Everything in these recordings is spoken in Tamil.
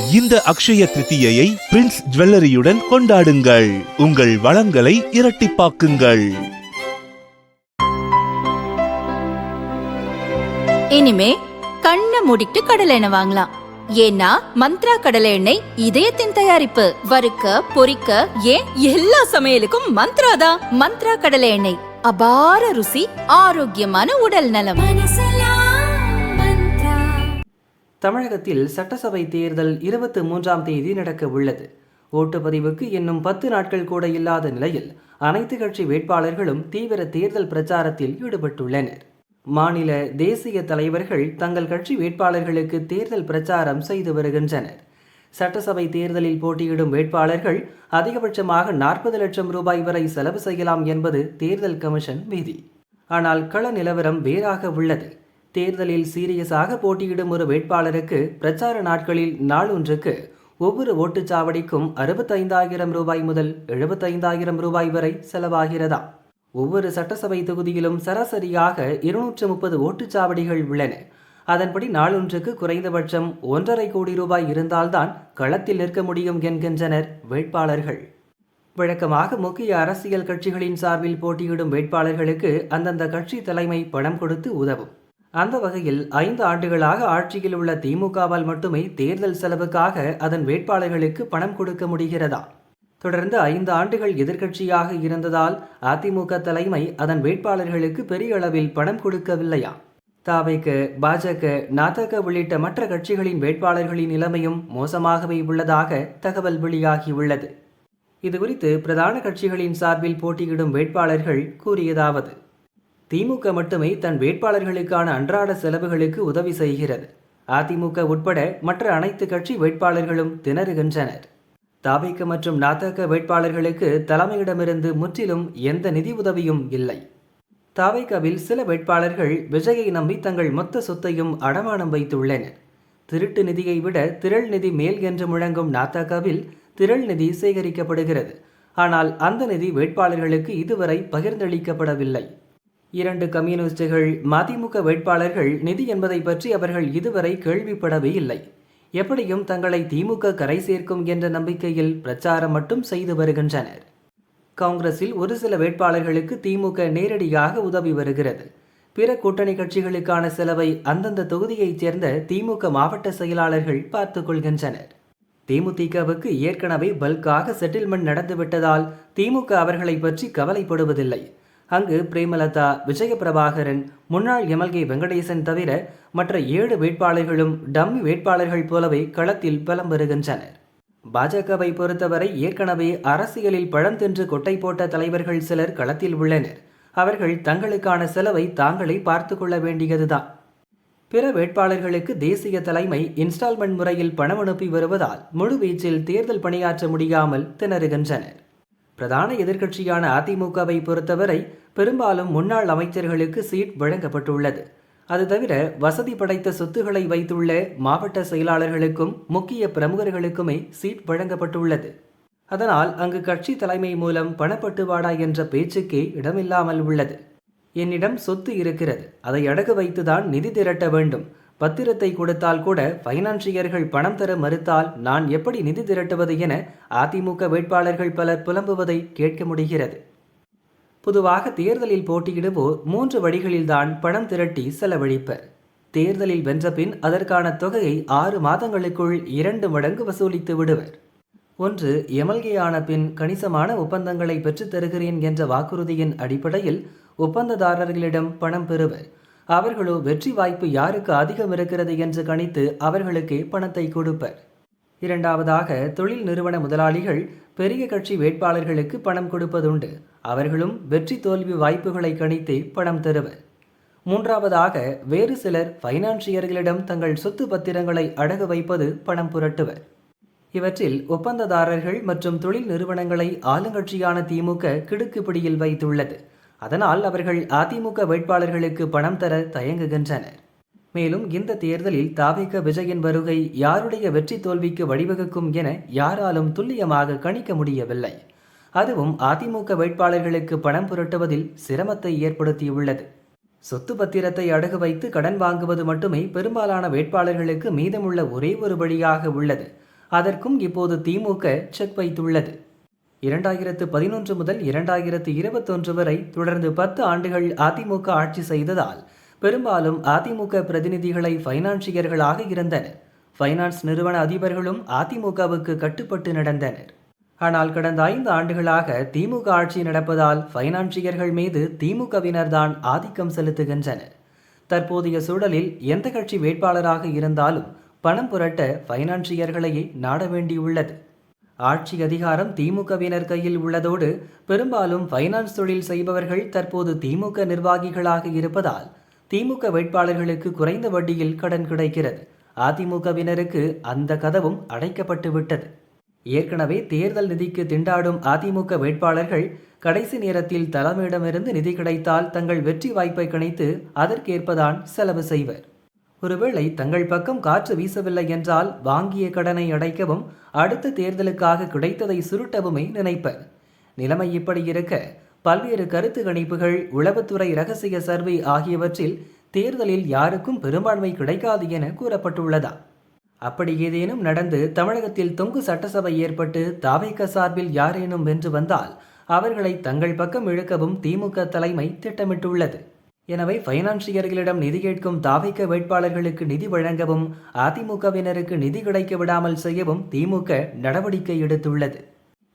இந்த அக்ஷய திருத்தியை பிரின்ஸ் ஜுவல்லரியுடன் கொண்டாடுங்கள். உங்கள் வளங்களை இரட்டிப்பாக்குங்கள். இனிமே கண்ணை மூடிட்டு கடலை எண்ணெய் வாங்கலாம். ஏன்னா மந்த்ரா கடலை எண்ணெய் இதயத்தின் தயாரிப்பு. வறுக்க பொரிக்க ஏன் எல்லா சமையலுக்கும் மந்த்ரா தான். மந்த்ரா கடலை எண்ணெய், அபார ருசி, ஆரோக்கியமான உடல் நலம். தமிழகத்தில் சட்டசபை தேர்தல் 23ஆம் தேதி நடக்க உள்ளது. ஓட்டுப்பதிவுக்கு இன்னும் 10 நாட்கள் கூட இல்லாத நிலையில் அனைத்து கட்சி வேட்பாளர்களும் தீவிர தேர்தல் பிரச்சாரத்தில் ஈடுபட்டுள்ளனர். மாநில தேசிய தலைவர்கள் தங்கள் கட்சி வேட்பாளர்களுக்கு தேர்தல் பிரச்சாரம் செய்து வருகின்றனர். சட்டசபை தேர்தலில் போட்டியிடும் வேட்பாளர்கள் அதிகபட்சமாக 40 லட்சம் ரூபாய் வரை செலவு செய்யலாம் என்பது தேர்தல் கமிஷன் விதி. ஆனால் கள நிலவரம் வேறாக உள்ளது. தேர்தலில் சீரியஸாக போட்டியிடும் ஒரு வேட்பாளருக்கு பிரச்சார நாட்களில் நாளொன்றுக்கு ஒவ்வொரு ஓட்டுச்சாவடிக்கும் 65,000 ரூபாய் முதல் 75,000 ரூபாய் வரை செலவாகிறதா. ஒவ்வொரு சட்டசபை தொகுதியிலும் சராசரியாக 230 ஓட்டுச்சாவடிகள் உள்ளன. அதன்படி நாளொன்றுக்கு குறைந்தபட்சம் 1.5 கோடி ரூபாய் இருந்தால்தான் களத்தில் நிற்க முடியும் என்கின்றனர் வேட்பாளர்கள். வழக்கமாக முக்கிய அரசியல் கட்சிகளின் சார்பில் போட்டியிடும் வேட்பாளர்களுக்கு அந்தந்த கட்சி தலைமை பணம் கொடுத்து உதவும். அந்த வகையில் 5 ஆண்டுகளாக ஆட்சியில் உள்ள திமுகவால் மட்டுமே தேர்தல் செலவுக்காக அதன் வேட்பாளர்களுக்கு பணம் கொடுக்க முடிகிறதா. தொடர்ந்து 5 ஆண்டுகள் எதிர்க்கட்சியாக இருந்ததால் அதிமுக தலைமை அதன் வேட்பாளர்களுக்கு பெரிய அளவில் பணம் கொடுக்கவில்லையா. தவிக, பாஜக, நாதக உள்ளிட்ட மற்ற கட்சிகளின் வேட்பாளர்களின் நிலைமையும் மோசமாகவே உள்ளதாக தகவல் வெளியாகியுள்ளது. இதுகுறித்து பிரதான கட்சிகளின் சார்பில் போட்டியிடும் வேட்பாளர்கள் கூறியதாவது: திமுக மட்டுமே தன் வேட்பாளர்களுக்கான அன்றாட செலவுகளுக்கு உதவி செய்கிறது. அதிமுக உட்பட மற்ற அனைத்து கட்சி வேட்பாளர்களும் திணறுகின்றனர். தவிக மற்றும் நாதக வேட்பாளர்களுக்கு தலைமையிடமிருந்து முற்றிலும் எந்த நிதி உதவியும் இல்லை. தவிகவில் சில வேட்பாளர்கள் விஜயை நம்பி தங்கள் மொத்த சொத்தையும் அடமானம் வைத்துள்ளனர். திருட்டு நிதியை விட திரள் நிதி மேல் என்று முழங்கும் நாதகவில் திரள் நிதி சேகரிக்கப்படுகிறது. ஆனால் அந்த நிதி வேட்பாளர்களுக்கு இதுவரை பகிர்ந்தளிக்கப்படவில்லை. 2 கம்யூனிஸ்டுகள், மதிமுக வேட்பாளர்கள் நிதி என்பதை பற்றி அவர்கள் இதுவரை கேள்விப்படவே இல்லை. எப்படியும் தங்களை திமுக கரை சேர்க்கும் என்ற நம்பிக்கையில் பிரச்சாரம் மட்டும் செய்து வருகின்றனர். காங்கிரஸில் ஒரு சில வேட்பாளர்களுக்கு திமுக நேரடியாக உதவி வருகிறது. பிற கூட்டணி கட்சிகளுக்கான செலவை அந்தந்த தொகுதியைச் சேர்ந்த திமுக மாவட்ட செயலாளர்கள் பார்த்துக் கொள்கின்றனர். தேமுதிகவுக்கு ஏற்கனவே பல்காக செட்டில்மெண்ட் நடந்துவிட்டதால் திமுக அவர்களை பற்றி கவலைப்படுவதில்லை. அங்கு பிரேமலதா, விஜயபிரபாகரன், முன்னாள் எம்எல்ஏ வெங்கடேசன் தவிர மற்ற 7 வேட்பாளர்களும் டம்மி வேட்பாளர்கள் போலவே களத்தில் பலம் வருகின்றனர். பாஜகவை பொறுத்தவரை ஏற்கனவே அரசியலில் பழம் தின்று கொட்டை போட்ட தலைவர்கள் சிலர் களத்தில் உள்ளனர். அவர்கள் தங்களுக்கான செலவை தாங்களே பார்த்து கொள்ள வேண்டியதுதான். பிற வேட்பாளர்களுக்கு தேசிய தலைமை இன்ஸ்டால்மெண்ட் முறையில் பணம் அனுப்பி வருவதால் முழுவீச்சில் தேர்தல் பணியாற்ற முடியாமல் திணறுகின்றனர். பிரதான எதிர்க்கட்சியான அதிமுகவை பொறுத்தவரை பெரும்பாலும் முன்னாள் அமைச்சர்களுக்கு சீட் வழங்கப்பட்டுள்ளது. அது தவிர வசதி படைத்த சொத்துக்களை வைத்துள்ள மாவட்ட செயலாளர்களுக்கும் முக்கிய பிரமுகர்களுக்குமே சீட் வழங்கப்பட்டுள்ளது. அதனால் அங்கு கட்சி தலைமை மூலம் பணப்பட்டுவாடா என்ற பேச்சுக்கே இடமில்லாமல் உள்ளது. என்னிடம் சொத்து இருக்கிறது, அதை அடகு வைத்துதான் நிதி திரட்ட வேண்டும். பத்திரத்தை கொடுத்தால் கூட பைனான்சியர்கள் பணம் தர மறுத்தால் நான் எப்படி நிதி திரட்டுவது என அதிமுக வேட்பாளர்கள் பலர் புலம்புவதை கேட்க முடிகிறது. பொதுவாக தேர்தலில் போட்டியிடுவோர் 3 வழிகளில்தான் பணம் திரட்டி செலவழிப்பர். தேர்தலில் வென்ற பின் அதற்கான தொகையை 6 மாதங்களுக்குள் 2 மடங்கு வசூலித்து விடுவர். 1. எம்எல்ஏ ஆன பின் கணிசமான ஒப்பந்தங்களை பெற்றுத் தருகிறேன் என்ற வாக்குறுதியின் அடிப்படையில் ஒப்பந்ததாரர்களிடம் பணம் பெறுவர். அவர்களோ வெற்றி வாய்ப்பு யாருக்கு அதிகம் இருக்கிறது என்று கணித்து அவர்களுக்கே பணத்தை கொடுப்பர். 2. தொழில் நிறுவன முதலாளிகள் பெரிய கட்சி வேட்பாளர்களுக்கு பணம் கொடுப்பதுண்டு. அவர்களும் வெற்றி தோல்வி வாய்ப்புகளை கணித்தே பணம் தருவர். 3. வேறு சிலர் பைனான்சியர்களிடம் தங்கள் சொத்து பத்திரங்களை அடகு வைப்பது பணம் புரட்டுவர். இவற்றில் ஒப்பந்ததாரர்கள் மற்றும் தொழில் நிறுவனங்களை ஆளுங்கட்சியான திமுக கிடுக்குப்பிடியில் வைத்துள்ளது. அதனால் அவர்கள் அதிமுக வேட்பாளர்களுக்கு பணம் தர தயங்குகின்றனர். மேலும் இந்த தேர்தலில் தவிக விஜயின் வருகை யாருடைய வெற்றி தோல்விக்கு வழிவகுக்கும் என யாராலும் துல்லியமாக கணிக்க முடியவில்லை. அதுவும் அதிமுக வேட்பாளர்களுக்கு பணம் புரட்டுவதில் சிரமத்தை ஏற்படுத்தியுள்ளது. சொத்து பத்திரத்தை அடகு வைத்து கடன் வாங்குவது மட்டுமே பெரும்பாலான வேட்பாளர்களுக்கு மீதமுள்ள ஒரே ஒரு வழியாக உள்ளது. அதற்கும் இப்போது திமுக செக் வைத்துள்ளது. 2011 முதல் 2021 வரை தொடர்ந்து 10 ஆண்டுகள் அதிமுக ஆட்சி செய்ததால் பெரும்பாலும் அதிமுக பிரதிநிதிகளை பைனான்சியர்களாக இருந்தனர். பைனான்ஸ் நிறுவன அதிபர்களும் அதிமுகவுக்கு கட்டுப்பட்டு நடந்தனர். ஆனால் கடந்த 5 ஆண்டுகளாக திமுக ஆட்சி நடப்பதால் பைனான்சியர்கள் மீது திமுகவினர்தான் ஆதிக்கம் செலுத்துகின்றனர். தற்போதைய சூழலில் எந்த கட்சி வேட்பாளராக இருந்தாலும் பணம் புரட்ட பைனான்சியர்களையே நாட வேண்டியுள்ளது. ஆட்சி அதிகாரம் திமுகவினர் கையில் உள்ளதோடு பெரும்பாலும் பைனான்ஸ் தொழில் செய்பவர்கள் தற்போது திமுக நிர்வாகிகளாக இருப்பதால் திமுக வேட்பாளர்களுக்கு குறைந்த வட்டியில் கடன் கிடைக்கிறது. அதிமுகவினருக்கு அந்த கதவும் அடைக்கப்பட்டு விட்டது. ஏற்கனவே தேர்தல் நிதிக்கு திண்டாடும் அதிமுக வேட்பாளர்கள் கடைசி நேரத்தில் தலைமையிடமிருந்து நிதி கிடைத்தால் தங்கள் வெற்றி வாய்ப்பை கணித்து அதற்கேற்பதான் செலவு செய்வர். ஒருவேளை தங்கள் பக்கம் காற்று வீசவில்லை என்றால் வாங்கிய கடனை அடைக்கவும் அடுத்த தேர்தலுக்காக கிடைத்ததை சுருட்டவுமே நினைப்பர். நிலைமை இப்படி இருக்க பல்வேறு கருத்து கணிப்புகள், உளவுத்துறை ரகசிய சர்வே ஆகியவற்றில் தேர்தலில் யாருக்கும் பெரும்பான்மை கிடைக்காது என கூறப்பட்டுள்ளதா? அப்படி ஏதேனும் நடந்து தமிழகத்தில் தொங்கு சட்டசபை ஏற்பட்டு தாவேக சார்பில் யாரேனும் வென்று வந்தால் அவர்களை தங்கள் பக்கம் இழுக்கவும் திமுக தலைமை திட்டமிட்டுள்ளது. எனவே பைனான்சியர்களிடம் நிதி கேட்கும் தாவேக வேட்பாளர்களுக்கு நிதி வழங்கவும் அதிமுகவினருக்கு நிதி கிடைக்க விடாமல் செய்யவும் திமுக நடவடிக்கை எடுத்துள்ளது.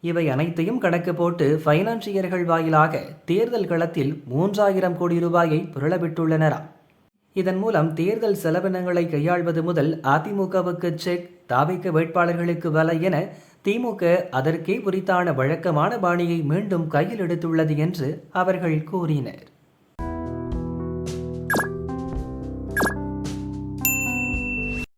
இவை அனைத்தையும் கணக்கு போட்டு பைனான்சியர்கள் வாயிலாக தேர்தல் களத்தில் 3000 கோடி ரூபாயை புரளவிட்டுள்ளனராம். இதன் மூலம் தேர்தல் செலவினங்களை கையாள்வது முதல் அதிமுகவுக்கு செக், தாவேக வேட்பாளர்களுக்கு வலை என திமுக அதற்கே உரித்தான வழக்கமான பாணியை மீண்டும் கையில் எடுத்துள்ளது என்று அவர்கள் கூறினர்.